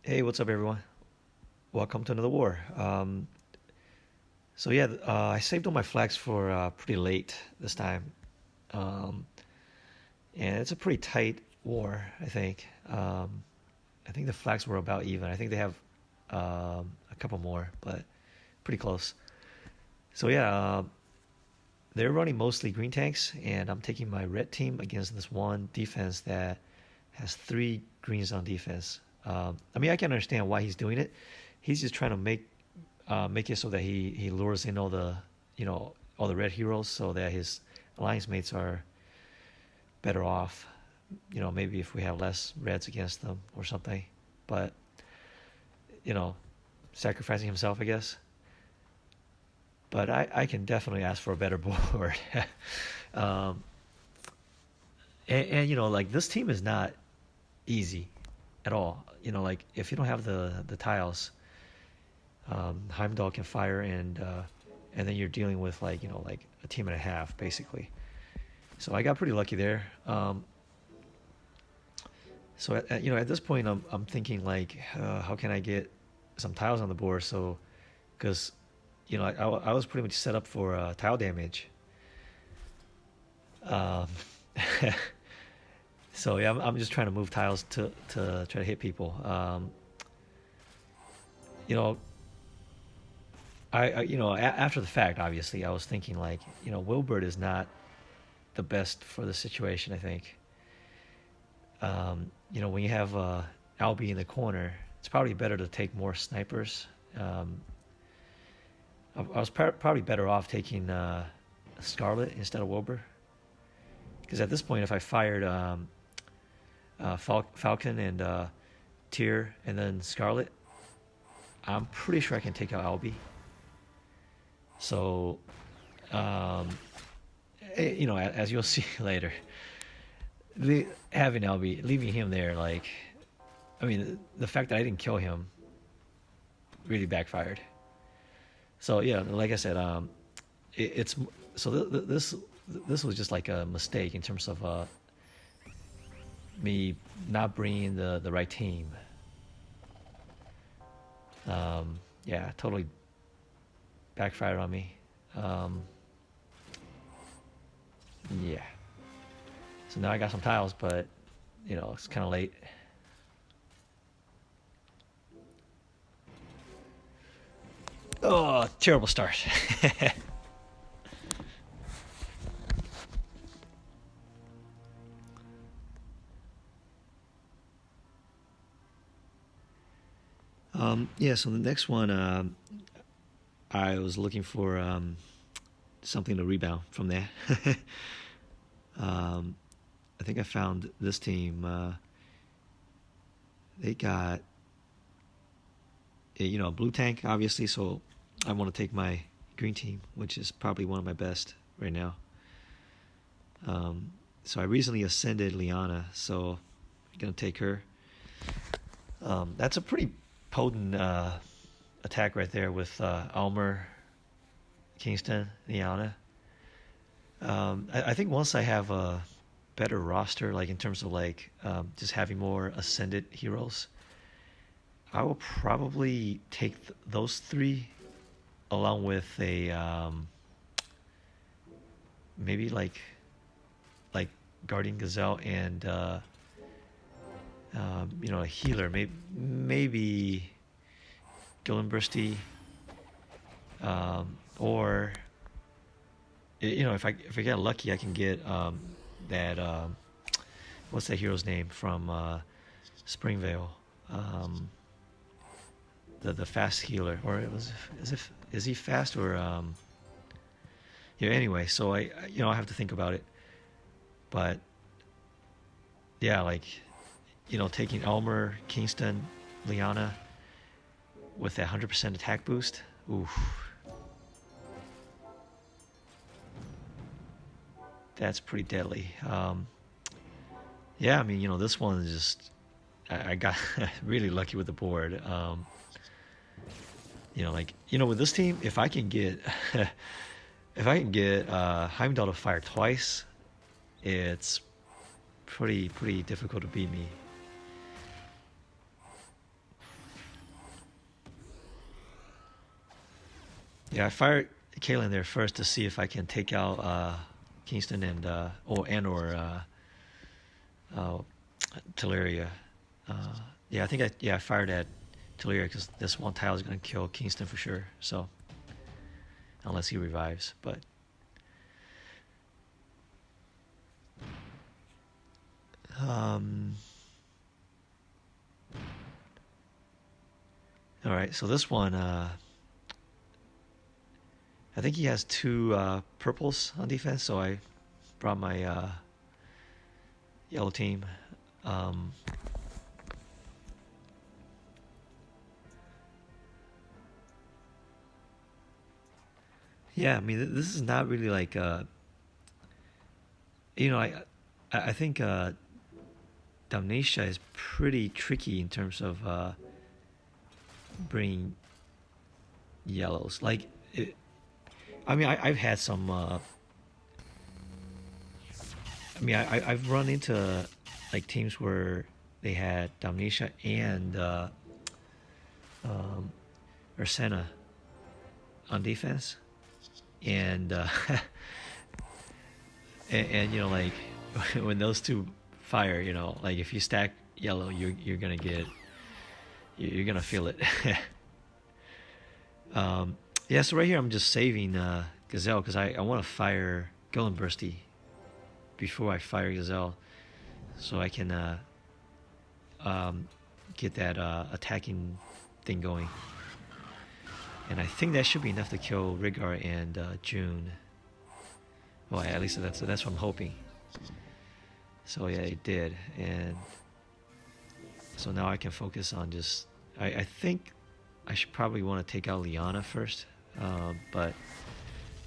Hey, what's up, everyone? Welcome to another war. So yeah, I saved all my flags for pretty late this time, um, and it's a pretty tight war. I think the flags were about even. I think they have a couple more, but pretty close. So yeah, they're running mostly green tanks, and I'm taking my red team against this one defense that has three greens on defense. I mean, I can understand why he's doing it. He's just trying to make it so that he lures in all the red heroes so that his alliance mates are better off. Maybe if we have less reds against them or something. But you know, sacrificing himself, I guess. But I can definitely ask for a better board. um, and like this team is not easy at all. Like if you don't have the tiles, Heimdall can fire and then you're dealing with like a team and a half basically. So I got pretty lucky there. So at this point I'm thinking like how can I get some tiles on the board? So because I was pretty much set up for tile damage. Um, so yeah, I'm just trying to move tiles to try to hit people. You know, after the fact, obviously, I was thinking like Wilbert is not the best for the situation. I think when you have Albie in the corner, it's probably better to take more snipers. Um, I was probably better off taking Scarlet instead of Wilbur because at this point, if I fired Falcon and Tyr and then Scarlet, I'm pretty sure I can take out Albie. So, um, as you'll see later, having Albie, leaving him there, like, I mean, the fact that I didn't kill him really backfired. So yeah, like I said, it's so this was just like a mistake in terms of me not bringing the right team. Yeah, totally backfired on me. Um, yeah. So now I got some tiles, but it's kind of late. Oh, terrible start. Yeah, so the next one, I was looking for something to rebound from there. um, I think I found this team. They got a blue tank, obviously, so I want to take my green team, which is probably one of my best right now. So I recently ascended Liana, so I'm gonna take her. That's a pretty potent attack right there with Almer, Kingston, Liana. I think once I have a better roster, like in terms of like just having more ascended heroes, I will probably take those three along with a maybe like Guardian Gazelle and a healer, maybe Gillenbursty, or if I get lucky, I can get that what's that hero's name from Springvale, um, the fast healer, or it was is he fast or yeah. Anyway, so I have to think about it, but yeah, like taking Elmer, Kingston, Liana with that 100% attack boost. Oof, that's pretty deadly. Yeah, I mean, this one is just I got really lucky with the board. With this team, if I can get if I can get Heimdall to fire twice, it's pretty difficult to beat me. Yeah, I fired Kalen there first to see if I can take out Kingston or uh, Teleria. Yeah, I think I fired at Teleria because this one tile is gonna kill Kingston for sure. So unless he revives, but um, all right. So this one, I think he has two purples on defense. So I brought my yellow team. Um, yeah, I mean this is not really like you know I think Damnesia is pretty tricky in terms of bringing yellows. Like, I mean, I've had some. I mean, I've run into like teams where they had Damnesia and um, Ursena on defense, and and you know like when those two fire, you know, like if you stack yellow, you're gonna get you're gonna feel it. Yeah, so right here I'm just saving Gazelle because I want to fire Golden Bursty before I fire Gazelle, so I can um, get that attacking thing going. And I think that should be enough to kill Rigar and June. Well, at least that's what I'm hoping. So yeah, it did, and so now I can focus on just. I think I should probably want to take out Liana first, but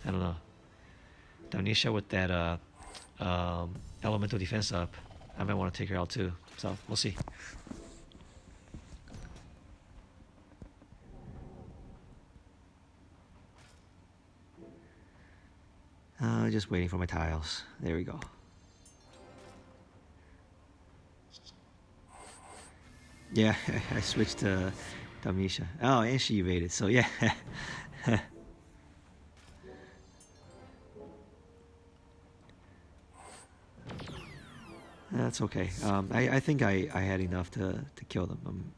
I don't know. Damnesia with that elemental defense up, I might want to take her out too. So we'll see. Just waiting for my tiles. There we go. Yeah, I switched to Damnesia. Oh, and she evaded. So yeah. That's okay. I think I had enough to kill them.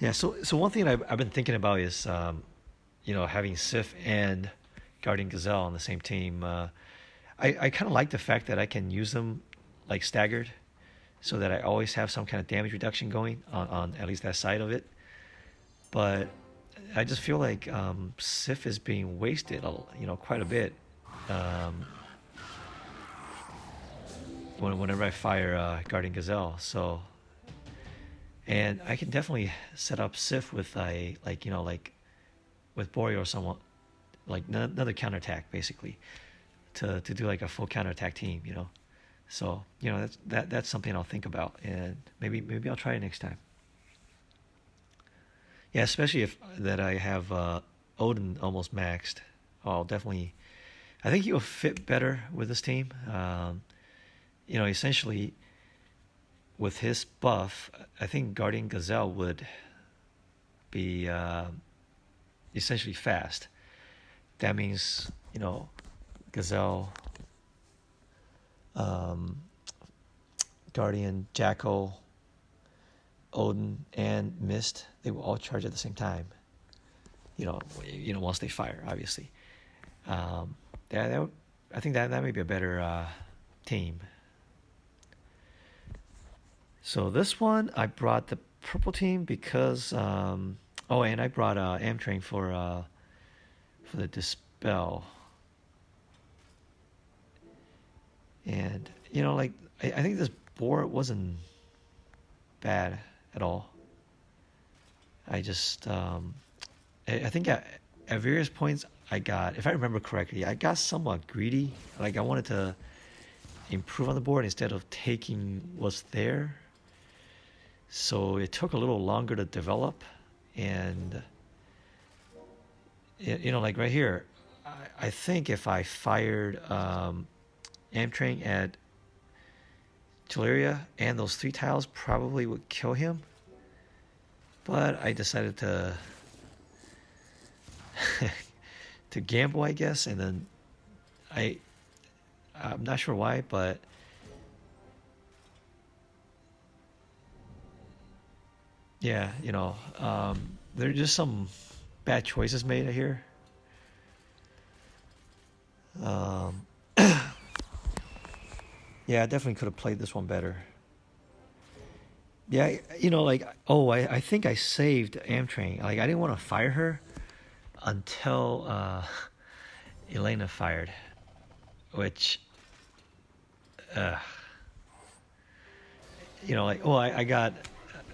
Yeah. So one thing I've been thinking about is you know, having Sif and Guardian Gazelle on the same team. I kind of like the fact that I can use them like staggered, so that I always have some kind of damage reduction going on at least that side of it. But I just feel like Sif is being wasted, you know, quite a bit. Um, whenever I fire Guardian Gazelle. So, and I can definitely set up Sif with a like you know like with Borio or someone like another counterattack basically to do like a full counterattack team. You know, so you know that's something I'll think about, and maybe I'll try it next time. Yeah, especially if that I have Odin almost maxed. I'll definitely. I think he'll fit better with this team. You know, essentially with his buff, I think Guardian Gazelle would be essentially fast. That means you know Gazelle, um, Guardian, Jackal, Odin, and Mist. They will all charge at the same time. You know, once they fire, obviously. Um, I think that may be a better team. So this one, I brought the purple team because oh, and I brought Amtrain for the dispel. And you know, like I think this board wasn't bad at all. I just I think at various points I got, if I remember correctly, I got somewhat greedy. Like I wanted to improve on the board instead of taking what's there. So it took a little longer to develop, and you know, like right here, I think if I fired Amtrain at Teleria and those three tiles probably would kill him. But I decided to to gamble, I guess. And then I I'm not sure why, but yeah, there are just some bad choices made here. Um, yeah, I definitely could have played this one better. Yeah, like, oh, I think I saved Amtrain. Like, I didn't want to fire her until Elena fired, which, uh, like, oh, I got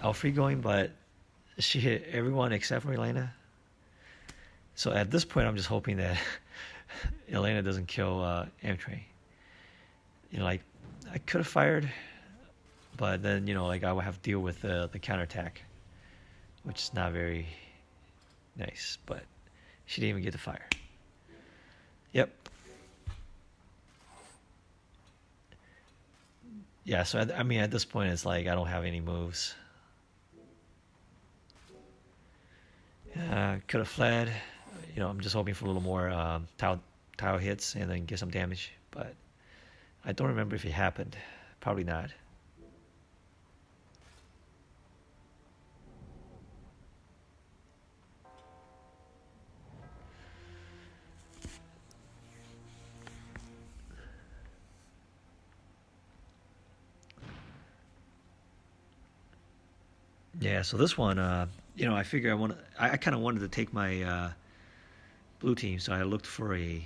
Alfred going, but she hit everyone except for Elena. So at this point, I'm just hoping that Elena doesn't kill Amtrain. Like, I could have fired, but then, like, I would have to deal with the counterattack, which is not very nice, but she didn't even get to fire. Yep. Yeah, so I mean, at this point, it's like I don't have any moves. Could have fled. I'm just hoping for a little more tile hits and then get some damage. But I don't remember if it happened. Probably not. Yeah, so this one, I figure I kind of wanted to take my blue team, so I looked for a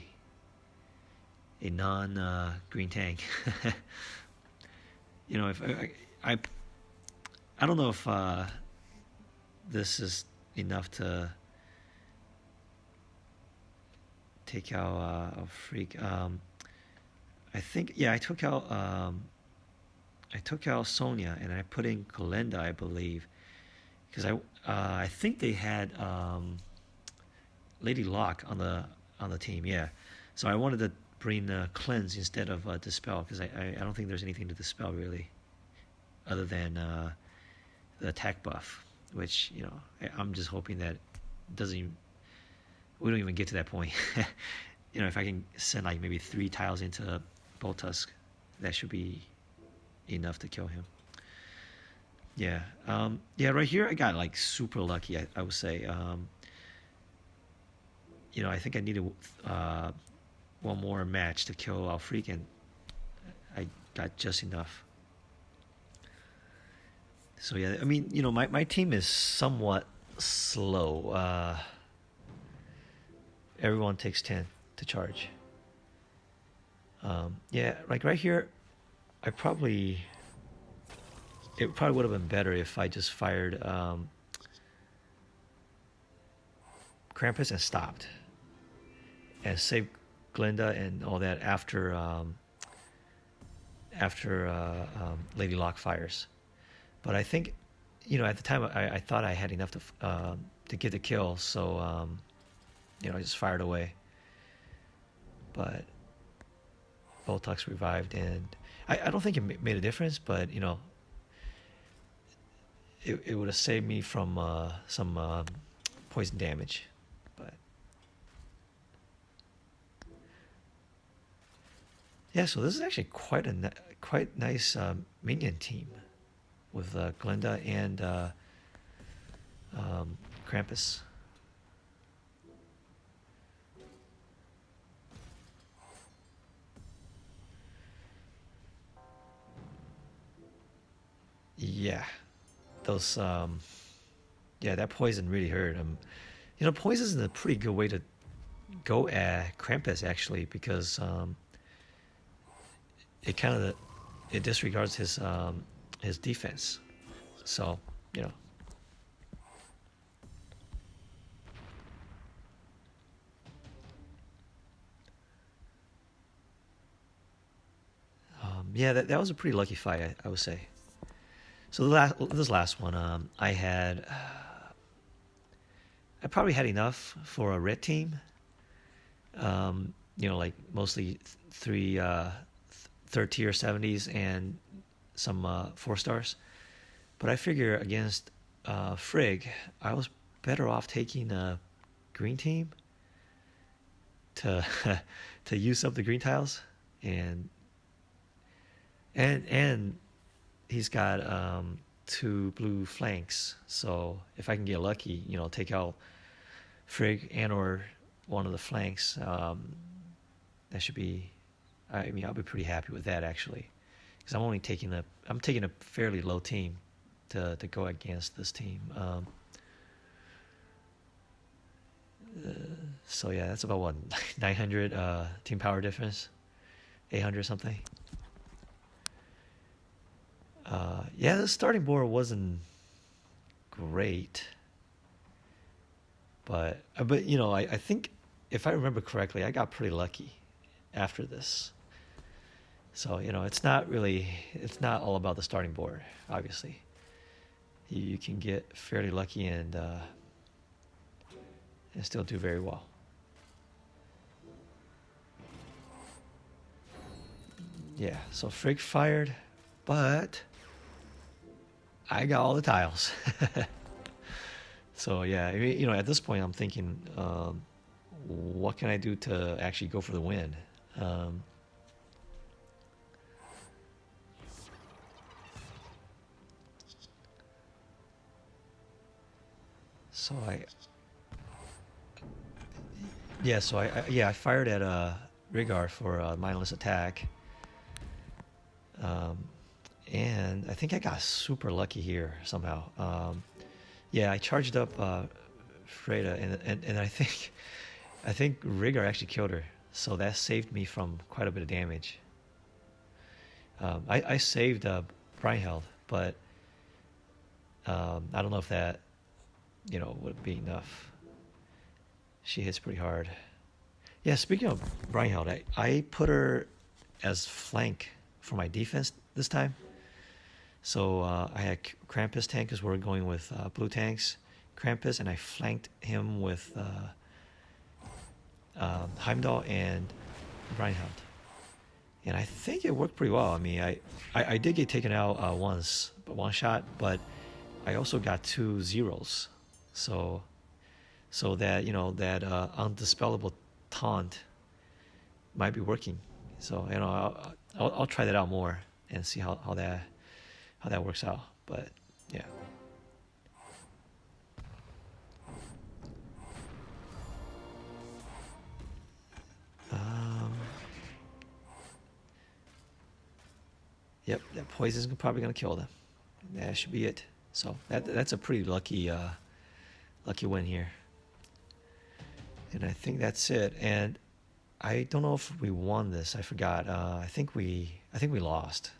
non green tank. If I I don't know if this is enough to take out a freak. I think, yeah, I took out Sonya and I put in Kalenda, I believe, because I think they had Lady Locke on the team. Yeah, so I wanted to bring Cleanse instead of Dispel, because I don't think there's anything to dispel really, other than the attack buff, which I'm just hoping that doesn't we don't even get to that point. If I can send like maybe 3 tiles into Boltusk, that should be enough to kill him. Yeah. Yeah, right here I got like super lucky, I would say. I think I needed one more match to kill Alfreak, and I got just enough. So yeah, I mean, my team is somewhat slow. Everyone takes 10 to charge. Yeah, like right here, I probably it probably would have been better if I just fired Krampus and stopped and saved Glinda and all that after Lady Locke fires. But I think, at the time I thought I had enough to get the kill, so I just fired away. But Boltux revived, and I don't think it made a difference, but it would have saved me from some poison damage. But yeah, so this is actually quite nice minion team with Glinda and Krampus. Yeah, those yeah, that poison really hurt. Poison is a pretty good way to go at Krampus actually, because it kind of it disregards his defense. So you know, yeah, that was a pretty lucky fight, I would say. So this last one, I probably had enough for a red team. Like mostly three third tier 70s and some 4 stars. But I figure against Frigg, I was better off taking a green team. to to use up the green tiles, and and he's got two blue flanks. So if I can get lucky, take out Frigg and or one of the flanks, that should be. I mean, I'll be pretty happy with that actually, because I'm taking a fairly low team to go against this team. So yeah, that's about what 900 team power difference, 800 something. Yeah, the starting board wasn't great, but I think if I remember correctly, I got pretty lucky after this. So it's not all about the starting board. Obviously, you can get fairly lucky and still do very well. Yeah, so Frigg fired, but I got all the tiles. So yeah, I mean, at this point, I'm thinking, what can I do to actually go for the win? Um, so I fired at Rigar for a mindless attack, um, and I think I got super lucky here somehow. Yeah, I charged up Freda, and I think Rigar actually killed her, so that saved me from quite a bit of damage. I saved Breinheld, but I don't know if that would be enough. She hits pretty hard. Yeah, speaking of Breinheld, I put her as flank for my defense this time. So I had Krampus tank because we're going with blue tanks. Krampus, and I flanked him with Heimdall and Reinhardt. And I think it worked pretty well. I mean, I did get taken out once, but one shot, but I also got two zeros. So that that undispellable taunt might be working. So I'll try that out more and see how that works out. But yeah. Um, yep, that poison's probably gonna kill them. That should be it. So that's a pretty lucky win here. And I think that's it. And I don't know if we won this. I forgot. I think we lost.